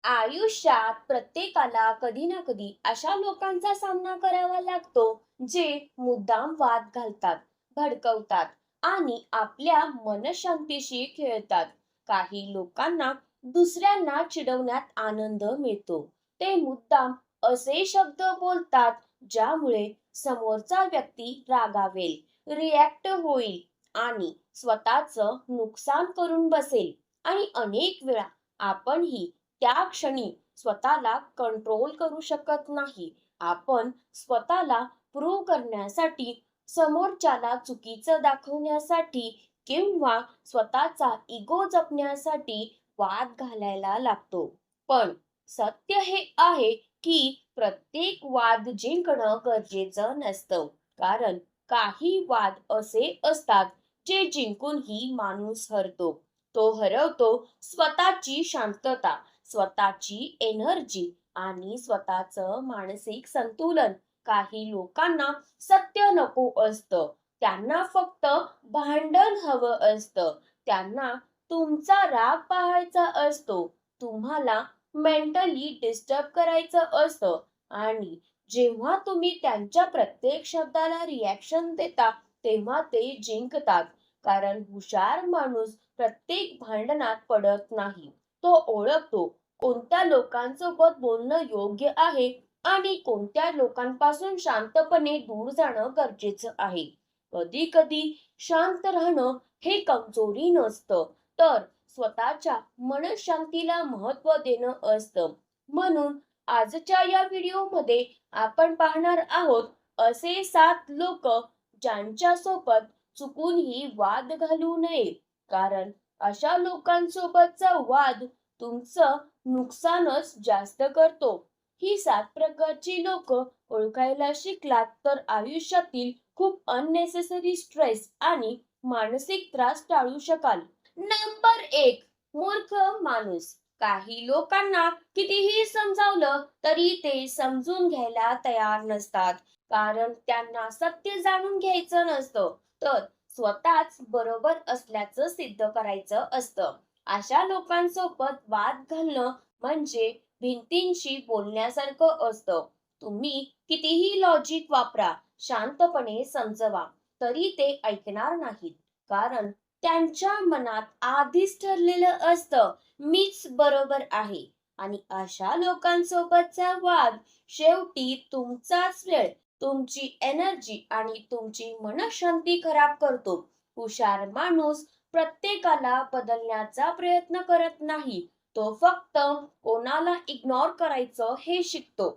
आयुष्यात प्रत्येकाला कधी ना कधी अशा लोकांचा सामना करावा लागतो जे मुद्दाम वाद घालतात, भडकवतात आणि आपल्या मनशांतीशी खेळतात. काही लोकांना दुसऱ्यांना चिडवण्यात आनंद मिळतो. ते मुद्दाम असे शब्द बोलतात ज्यामुळे समोरचा व्यक्ती रागावेल, रिॲक्ट होईल आणि स्वतःचं नुकसान करून बसेल. आणि अनेक वेळा आपणही त्या क्षणी स्वतःला कंट्रोल करू शकत नाही. आपण स्वतःला प्रूव्ह करण्यासाठी, समोरच्याला चुकीचं दाखवण्यासाठी किंवा स्वतःचा इगो जपण्यासाठी वाद घालायला लागतो. पण सत्य हे आहे की प्रत्येक वाद जिंकणं गरजेचं नसतं. कारण काही वाद असे असतात जे जिंकूनही माणूस हरतो. तो हरवतो स्वतःची शांतता, स्वतःची एनर्जी आणि स्वतःचं मानसिक संतुलन. काही लोकांना सत्य नको असतं, त्यांना फक्त भांडण हवं असतं, त्यांना तुमचा राग पाहायचा असतो, तुम्हाला मेंटली डिस्टर्ब करायचं असतं. आणि जेव्हा तुम्ही त्यांच्या प्रत्येक शब्दाला रिॲक्शन देता तेव्हा ते जिंकतात. कारण हुशार माणूस प्रत्येक भांडणात पडत नाही. तो ओळखतो कोणत्या लोकांसोबत बोलणं योग्य आहे आणि कोणत्या लोकांपासून शांतपणे दूर जाणं गरजेचं आहे. कधी कधी शांत राहणं हे कमजोरी नसतं, तर स्वतःच्या मनशांतीला महत्त्व देणं असतं. म्हणून आजच्या या व्हिडिओमध्ये आपण पाहणार आहोत असे 7 लोक ज्यांच्या सोबत चुकूनही वाद घालू नये. कारण अशा लोकांसोबतचा वाद तुमचं नुकसानच जास्त करतो. ही 7 प्रकारची लोक ओळखायला शिकलात तर आयुष्यातील खूप अननेसेसरी स्ट्रेस आणि मानसिक त्रास टाळू शकाल. नंबर 1, मूर्ख माणूस. काही लोकांना कितीही समजावलं तरी ते समजून घ्यायला तयार नसतात. कारण त्यांना सत्य जाणून घ्यायचं नसतं, तर स्वतःच बरोबर असल्याचं सिद्ध करायचं असतं. अशा लोकांसोबत वाद घालणं म्हणजे भिंतींशी बोलण्यासारखं असतं. तुम्ही कितीही लॉजिक वापरा, शांतपणे समजवा, तरी ते ऐकणार नाहीत. कारण त्यांच्या मनात आधीच ठरलेलं असतं, मीच बरोबर आहे. आणि अशा लोकांसोबतचा वाद शेवटी तुमचाच वेळ, तुमची एनर्जी आणि तुमची मनःशांती खराब करतो. हुशार माणूस प्रत्येकाला बदलण्याचा प्रयत्न करत नाही. तो फक्त कोणाला इग्नोर करायचं हे शिकतो.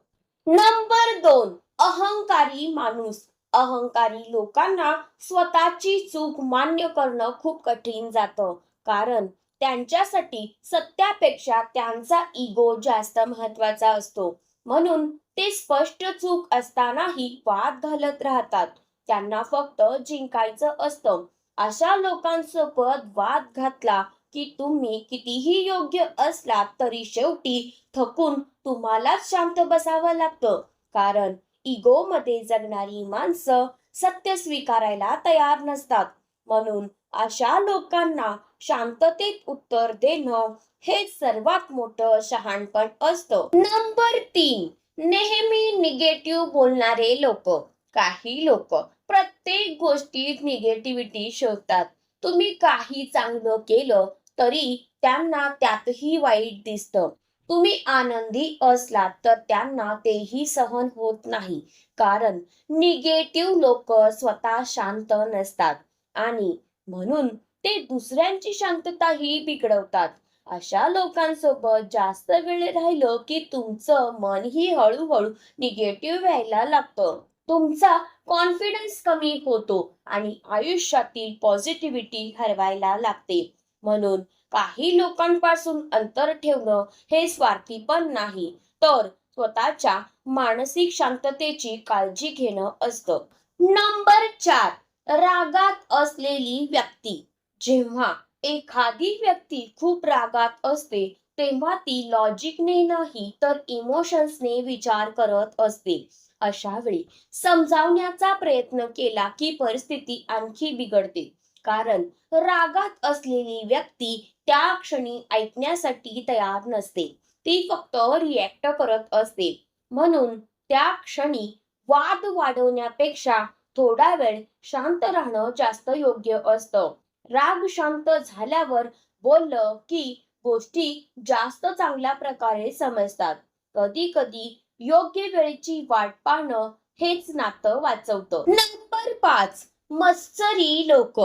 नंबर 2, अहंकारी माणूस. अहंकारी लोकांना स्वतःची चूक मान्य करणं खूप कठीण जातं. कारण त्यांच्यासाठी सत्यापेक्षा त्यांचा इगो जास्त महत्वाचा असतो. म्हणून ते स्पष्ट चूक असतानाही वाद घालत राहतात. त्यांना फक्त जिंकायचं असतं. अशा लोकांसोबत वाद घातला की तुम्ही कितीही योग्य असलात तरी शेवटी थकून तुम्हालाच शांत बसावं लागतं. कारण इगो मध्ये जगणारी माणसं सत्य स्वीकारायला तयार नसतात. म्हणून अशा लोकांना शांततेत उत्तर देणं हे सर्वात मोठं शहाणपण असतं. नंबर 3, नेहमी निगेटिव्ह बोलणारे लोक. काही लोक प्रत्येक गोष्टीत निगेटिव्हिटी शोधतात. तुम्ही काही चांगलं केलं तरी त्यांना त्यातही वाईट दिसतं. तुम्ही आनंदी असलात तर त्यांना तेही सहन होत नाही. कारण निगेटिव्ह लोक स्वतः शांत नसतात आणि म्हणून ते दुसऱ्यांची शांतताही बिघडवतात. अशा लोकांसोबत जास्त वेळ राहिलं की तुमचं मनही हळूहळू निगेटिव्ह व्हायला लागतं. तुमचा कॉन्फिडन्स कमी होतो आणि आयुष्यातील पॉझिटिव्हिटी हरवायला लागते. म्हणून काही लोकांपासून अंतर ठेवणं हे स्वार्थीपण नाही, तर स्वतःच्या मानसिक शांततेची काळजी घेणं असतं. नंबर 4, रागात असलेली व्यक्ती. जेव्हा एखादी व्यक्ती खूप रागात असते तेव्हा ती लॉजिकने नाही तर इमोशन्सने विचार करत असते. अशा वेळी समजावण्याचा प्रयत्न केला की परिस्थिती आणखी बिघडते. कारण रागात असलेली व्यक्ती त्या क्षणी ऐकण्यासाठी तयार नसते. ती फक्त रिॲक्ट करत असते. म्हणून त्या क्षणी वाद वाढवण्यापेक्षा थोडा वेळ शांत राहणं जास्त योग्य असतं. राग शांत झाल्यावर बोललं की गोष्टी जास्त चांगल्या प्रकारे समजतात. कधी कधी योग्य वेळेची वाट पाहणं हेच नातं वाचवतं. नंबर 5, मत्सरी लोक.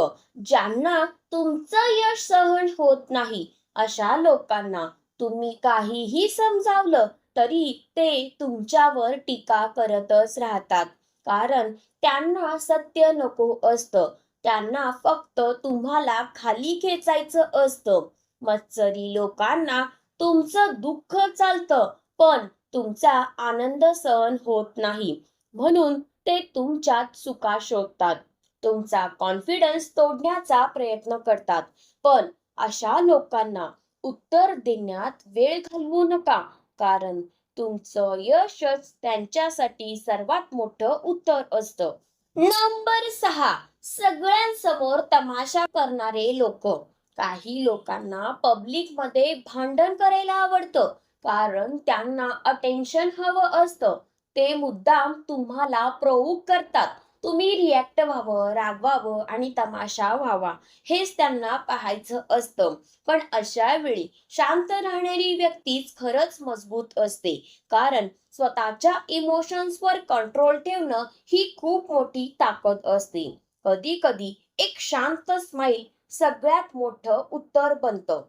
ज्यांना तुमचं यश सहन होत नाही अशा लोकांना तुम्ही काहीही समजावलं तरी ते तुमच्यावर टीका करतच राहतात. कारण त्यांना सत्य नको असतं. त्यांना फक्त तुम्हाला खाली खेचायचं असतं. मत्सरी लोकांना तुमचं दुःख चालतं, पण तुमचा आनंद सहन होत नाही. म्हणून ते तुमच्यात चुका शोधतात. तुमचा कॉन्फिडन्स तोडण्याचा प्रयत्न करतात. पण अशा लोकांना उत्तर देण्यात वेळ घालवू नका, कारण तुमचं यशच त्यांच्यासाठी सर्वात मोठं उत्तर असतं. नंबर 6, सगळ्यांसमोर तमाशा करणारे लोक. काही लोकांना पब्लिक मध्ये भांडण करायला आवडतं, कारण त्यांना अटेन्शन हवं असतं. ते मुद्दाम तुम्हाला प्रोवोक करतात. तुम्ही रिॲक्ट व्हावं, रागवावं आणि तमाशा व्हावा हेच त्यांना पाहायचं असतं. पण अशा वेळी शांत राहणारी व्यक्तीच खरंच मजबूत असते. कारण स्वतःच्या इमोशन्सवर कंट्रोल ठेवणं ही खूप मोठी ताकद असते. कधी कधी एक शांत स्माईल सगळ्यात मोठं उत्तर बनतं.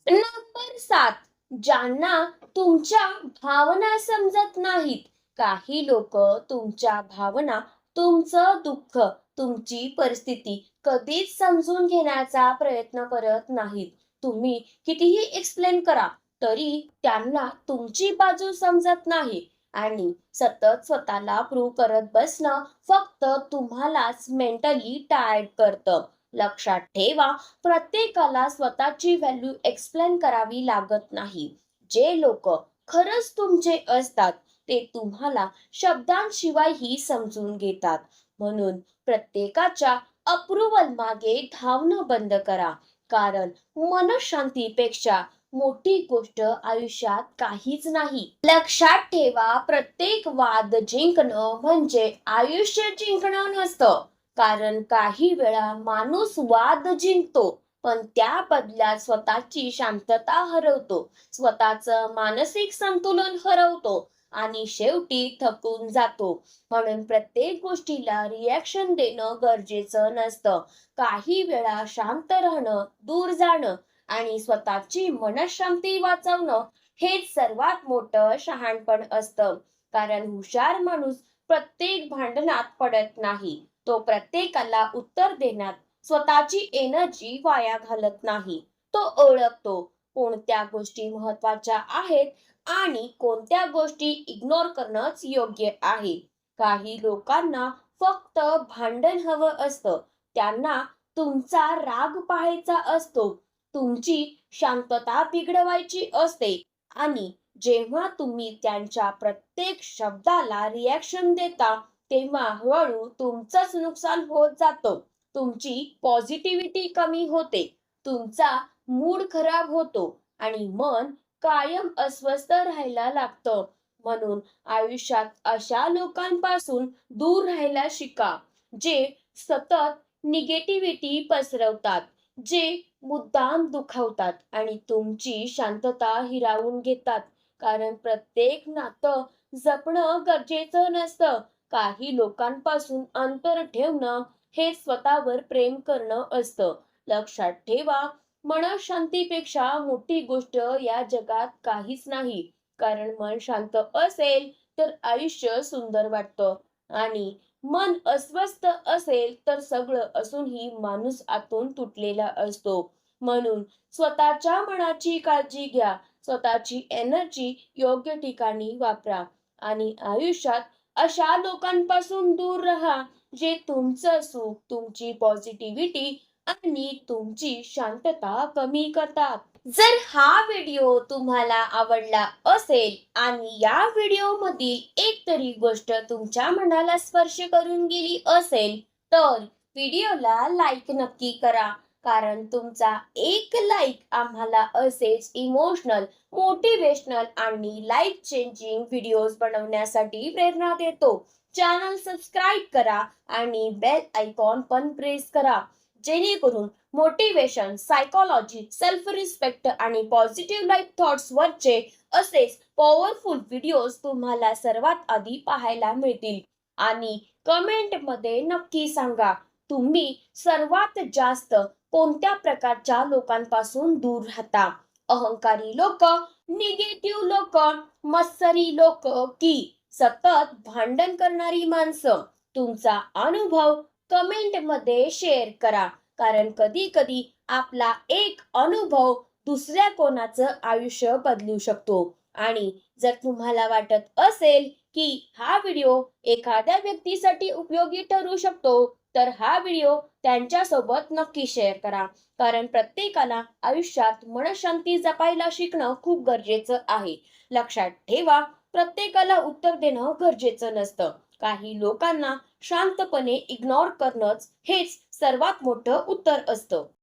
नंबर 7, ज्यांना तुमच्या भावना समजत नाहीत. काही लोक तुमच्या भावना, तुमचं दुःख, तुमची परिस्थिती कधीच समजून घेण्याचा प्रयत्न करत नाहीत. तुम्ही कितीही एक्सप्लेन करा तरी त्यांना तुमची बाजू समजत नाही आणि सतत स्वतःला प्रूव्ह करत बसणं फक्त तुम्हालाच मेंटली टायर्ड करतं. लक्षात ठेवा, प्रत्येकाला स्वतःची व्हॅल्यू एक्सप्लेन करावी लागत नाही. जे लोक खरंच तुमचे असतात ते तुम्हाला शब्दांशिवायही समजून घेतात. म्हणून प्रत्येकाच्या अप्रुव्हल मागे धावणं बंद करा, कारण मनशांतीपेक्षा मोठी गोष्ट आयुष्यात काहीच नाही. लक्षात ठेवा, प्रत्येक वाद जिंकणं म्हणजे आयुष्य जिंकणं नसतं. कारण काही वेळा माणूस वाद जिंकतो, पण त्या बदल्यात स्वतःची शांतता हरवतो, स्वतःचं मानसिक संतुलन हरवतो आणि शेवटी थकून जातो. म्हणून प्रत्येक गोष्टीला रिॲक्शन देणं गरजेचं नसतं. काही वेळा शांत राहणं, दूर जाणं आणि स्वतःची मनःशांती वाचवणं हेच सर्वात मोठं शहाणपण असतं. कारण हुशार माणूस प्रत्येक भांडणात पडत नाही. तो प्रत्येकाला उत्तर देण्यात स्वतःची एनर्जी वाया घालत नाही. तो ओळखतो कोणत्या गोष्टी महत्वाच्या आहेत आणि कोणत्या गोष्टी इग्नोर करणंच योग्य आहे. काही लोकांना फक्त भांडण हवं असतं. त्यांना तुमचा राग पाहायचा असतो, तुमची शांतता बिघडवायची असते आणि जेव्हा तुम्ही त्यांच्या प्रत्येक शब्दाला रिॲक्शन देता तेव्हा हळूहळू तुमचंच नुकसान होत जातं. तुमची पॉझिटिव्हिटी कमी होते, तुमचा मूड खराब होतो आणि मन कायम अस्वस्थ राहायला लागतं. म्हणून आयुष्यात अशा लोकांपासून दूर राहायला शिका, जे सतत निगेटिव्हिटी पसरवतात, जे मुद्दाम दुखावतात आणि तुमची शांतता हिरावून घेतात. कारण प्रत्येक नातं जपणं गरजेचं नसतं. काही लोकांपासून अंतर ठेवणं हे स्वतःवर प्रेम करणं असतं. लक्षात ठेवा, मनःशांतीपेक्षा मोठी गोष्ट या जगात काहीच नाही. कारण मन शांत असेल तर आयुष्य सुंदर वाटतं आणि मन अस्वस्थ असेल तर सगळं असूनही माणूस आतून तुटलेला असतो. म्हणून स्वतःच्या मनाची काळजी घ्या, स्वतःची एनर्जी योग्य ठिकाणी वापरा आणि आयुष्यात अशा लोकांपासून दूर राहा, जे तुमचं सुख, तुमची पॉझिटिव्हिटी आणि तुमची शांतता कमी करतात. जर हा व्हिडिओ तुम्हाला आवडला असेल आणि या व्हिडिओ मधील एक तरी गोष्ट तुमच्या मनाला स्पर्श करून गेली असेल तर व्हिडिओला लाईक नक्की करा कारण तुमचा एक लाईक आम्हाला असेच इमोशनल, मोटिवेशनल आणि लाईफ चेंजिंग व्हिडिओज बनवण्यासाठी प्रेरणा देतो. चॅनल सबस्क्राईब करा आणि बेल आयकॉन पण प्रेस करा, जेणेकरून मोटिवेशन, सायकोलॉजी, सेल्फ रिस्पेक्ट आणि पॉझिटिव्ह लाईफ थॉट्स वरचे असेच पॉवरफुल व्हिडिओज तुम्हाला सर्वात आधी पाहायला मिळतील. आणि कमेंटमध्ये नक्की सांगा, तुम्ही सर्वात जास्त कोणत्या प्रकारच्या लोकांपासून दूर राहता? अहंकारी लोक, निगेटिव्ह लोक, मत्सरी लोक की सतत भांडण करणारी माणसं? तुमचा अनुभव कमेंटमध्ये शेअर करा, कारण कधी कधी आपला एक अनुभव दुसऱ्या कोणाचं आयुष्य बदलू शकतो. आणि जर तुम्हाला वाटत असेल की हा व्हिडिओ एखाद्या व्यक्तीसाठी उपयोगी ठरू शकतो, तर हा व्हिडिओ त्यांच्यासोबत नक्की शेअर करा. कारण प्रत्येकाला आयुष्यात मनशांती जपायला शिकणं खूप गरजेचं आहे. लक्षात ठेवा, प्रत्येकाला उत्तर देणं गरजेचं नसतं. काही लोकांना शांतपणे इग्नोर करणंच हेच सर्वात मोठं उत्तर असतं.